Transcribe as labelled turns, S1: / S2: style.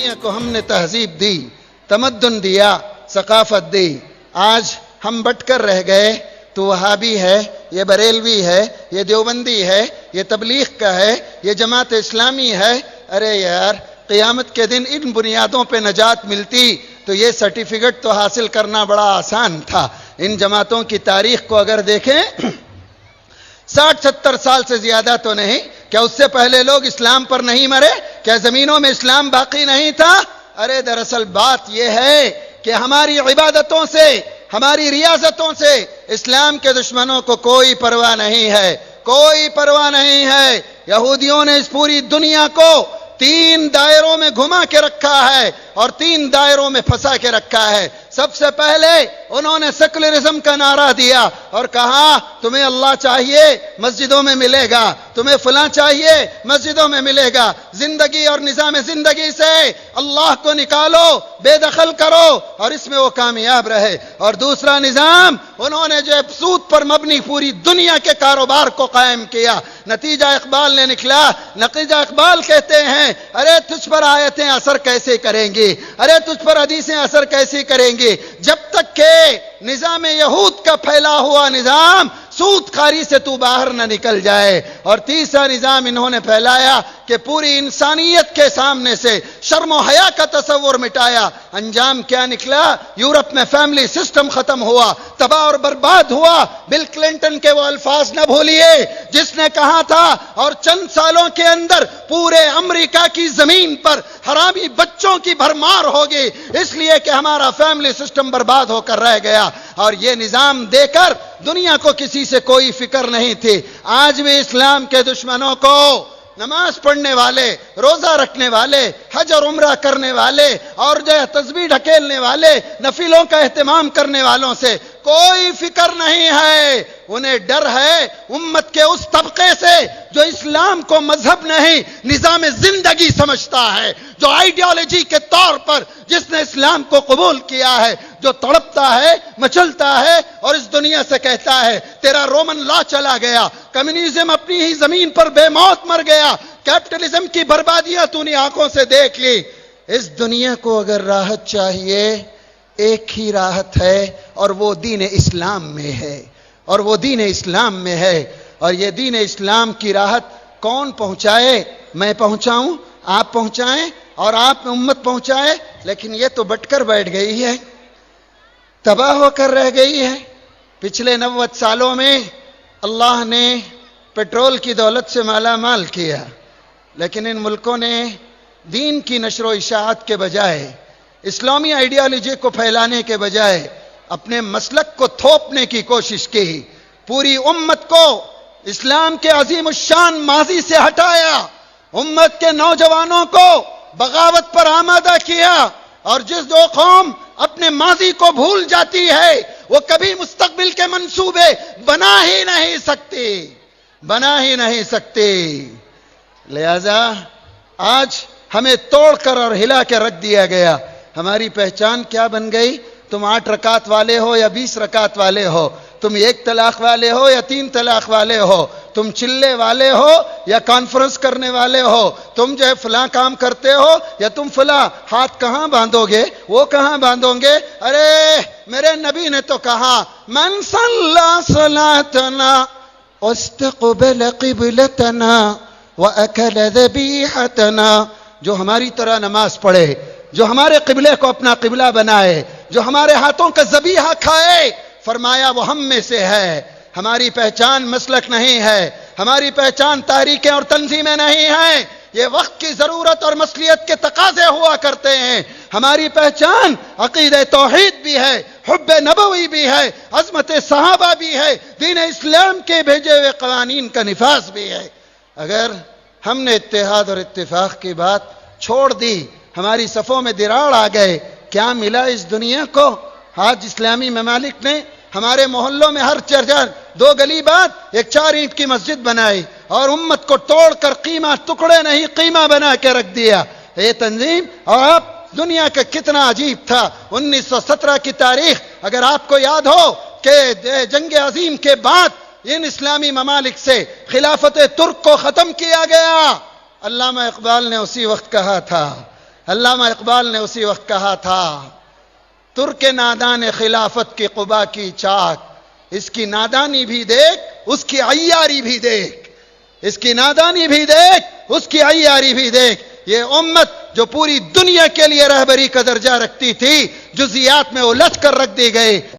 S1: دنیا کو ہم نے تہذیب دی، تمدن دیا، ثقافت دی. آج ہم بٹ کر رہ گئے. تو وہابی ہے، یہ بریلوی ہے، یہ دیوبندی ہے، یہ تبلیغ کا ہے، یہ جماعت اسلامی ہے. ارے یار، قیامت کے دن ان بنیادوں پہ نجات ملتی تو یہ سرٹیفکیٹ تو حاصل کرنا بڑا آسان تھا. ان جماعتوں کی تاریخ کو اگر دیکھیں 60-70 سال سے زیادہ تو نہیں. کیا اس سے پہلے لوگ اسلام پر نہیں مرے؟ کیا زمینوں میں اسلام باقی نہیں تھا؟ ارے دراصل بات یہ ہے کہ ہماری عبادتوں سے، ہماری ریاضتوں سے اسلام کے دشمنوں کو کوئی پرواہ نہیں ہے، کوئی پرواہ نہیں ہے. یہودیوں نے اس پوری دنیا کو 3 دائروں میں گھما کے رکھا ہے اور 3 دائروں میں پھنسا کے رکھا ہے. سب سے پہلے انہوں نے سیکولرزم کا نعرہ دیا اور کہا تمہیں اللہ چاہیے مسجدوں میں ملے گا، تمہیں فلاں چاہیے مسجدوں میں ملے گا. زندگی اور نظام زندگی سے اللہ کو نکالو، بے دخل کرو اور اس میں وہ کامیاب رہے. اور دوسرا نظام انہوں نے جو سود پر مبنی پوری دنیا کے کاروبار کو قائم کیا. نتیجہ اقبال نے نکلا. نتیجہ اقبال کہتے ہیں ارے تجھ پر آیتیں اثر کیسے کریں گی، ارے تجھ پر حدیثیں اثر کیسے کریں گی جب تک کہ نظام یہود کا پھیلا ہوا نظام سود خاری سے تو باہر نہ نکل جائے. اور تیسرا نظام انہوں نے پھیلایا کہ پوری انسانیت کے سامنے سے شرم و حیا کا تصور مٹایا. انجام کیا نکلا؟ یورپ میں فیملی سسٹم ختم ہوا، تباہ اور برباد ہوا. بل کلنٹن کے وہ الفاظ نہ بھولیے جس نے کہا تھا اور چند سالوں کے اندر پورے امریکہ کی زمین پر حرامی بچوں کی بھرمار ہوگی اس لیے کہ ہمارا فیملی سسٹم برباد ہو کر رہ گیا. اور یہ نظام دے کر دنیا کو کسی سے کوئی فکر نہیں تھی. آج بھی اسلام کے دشمنوں کو نماز پڑھنے والے، روزہ رکھنے والے، حج اور عمرہ کرنے والے اور جو ہے تسبیح ڈھکیلنے والے، نفلوں کا اہتمام کرنے والوں سے کوئی فکر نہیں ہے. انہیں ڈر ہے امت کے اس طبقے سے جو اسلام کو مذہب نہیں نظام زندگی سمجھتا ہے، جو آئیڈیالوجی کے طور پر جس نے اسلام کو قبول کیا ہے، جو تڑپتا ہے، مچلتا ہے اور اس دنیا سے کہتا ہے تیرا رومن لا چلا گیا، کمیونزم اپنی ہی زمین پر بے موت مر گیا، کیپٹلزم کی بربادیاں تو نے آنکھوں سے دیکھ لی. اس دنیا کو اگر راحت چاہیے ایک ہی راحت ہے اور وہ دین اسلام میں ہے، اور وہ دین اسلام میں ہے. اور یہ دین اسلام کی راحت کون پہنچائے؟ میں پہنچاؤں، آپ پہنچائیں اور آپ امت پہنچائے. لیکن یہ تو بٹ کر بیٹھ گئی ہے، تباہ ہو کر رہ گئی ہے. پچھلے 90 سالوں میں اللہ نے پیٹرول کی دولت سے مالا مال کیا، لیکن ان ملکوں نے دین کی نشر و اشاعت کے بجائے، اسلامی آئیڈیالوجی کو پھیلانے کے بجائے اپنے مسلک کو تھوپنے کی کوشش کی. پوری امت کو اسلام کے عظیم الشان ماضی سے ہٹایا، امت کے نوجوانوں کو بغاوت پر آمادہ کیا. اور جو قوم اپنے ماضی کو بھول جاتی ہے وہ کبھی مستقبل کے منصوبے بنا ہی نہیں سکتی. لہذا آج ہمیں توڑ کر اور ہلا کے رکھ دیا گیا. ہماری پہچان کیا بن گئی؟ تم 8 رکعت والے ہو یا 20 رکعت والے ہو، تم 1 طلاق والے ہو یا 3 طلاق والے ہو، تم چلے والے ہو یا کانفرنس کرنے والے ہو، تم جو ہے فلاں کام کرتے ہو یا تم فلاں. ہاتھ کہاں باندھو گے؟ وہ کہاں باندھو گے؟ ارے میرے نبی نے تو کہا من صلی صلاتنا واستقبل قبلتنا واکل ذبیحتنا، جو ہماری طرح نماز پڑھے، جو ہمارے قبلے کو اپنا قبلہ بنائے، جو ہمارے ہاتھوں کا ذبیحہ کھائے، فرمایا وہ ہم میں سے ہے. ہماری پہچان مسلک نہیں ہے، ہماری پہچان تحریکیں اور تنظیمیں نہیں ہیں. یہ وقت کی ضرورت اور مصلیت کے تقاضے ہوا کرتے ہیں. ہماری پہچان عقیدہ توحید بھی ہے، حب نبوی بھی ہے، عظمت صحابہ بھی ہے، دین اسلام کے بھیجے ہوئے قوانین کا نفاذ بھی ہے. اگر ہم نے اتحاد اور اتفاق کی بات چھوڑ دی، ہماری صفوں میں دراڑ آ گئے، کیا ملا اس دنیا کو؟ آج اسلامی ممالک نے ہمارے محلوں میں ہر 2 گلی بعد ایک 4 اینٹ کی مسجد بنائی اور امت کو توڑ کر قیمہ ٹکڑے نہیں قیمہ بنا کے رکھ دیا. یہ تنظیم اور آپ دنیا کا کتنا عجیب تھا. 1917 کی تاریخ اگر آپ کو یاد ہو کہ جنگ عظیم کے بعد ان اسلامی ممالک سے خلافت ترک کو ختم کیا گیا. علامہ اقبال نے اسی وقت کہا تھا علامہ اقبال نے اسی وقت کہا تھا، ترک نادان خلافت کی قبا کی چاک، اس کی نادانی بھی دیکھ، اس کی عیاری بھی دیکھ، اس کی نادانی بھی دیکھ، اس کی عیاری بھی دیکھ۔ یہ امت جو پوری دنیا کے لیے رہبری کا درجہ رکھتی تھی، جزیات میں الجھ کر رکھ دی گئی۔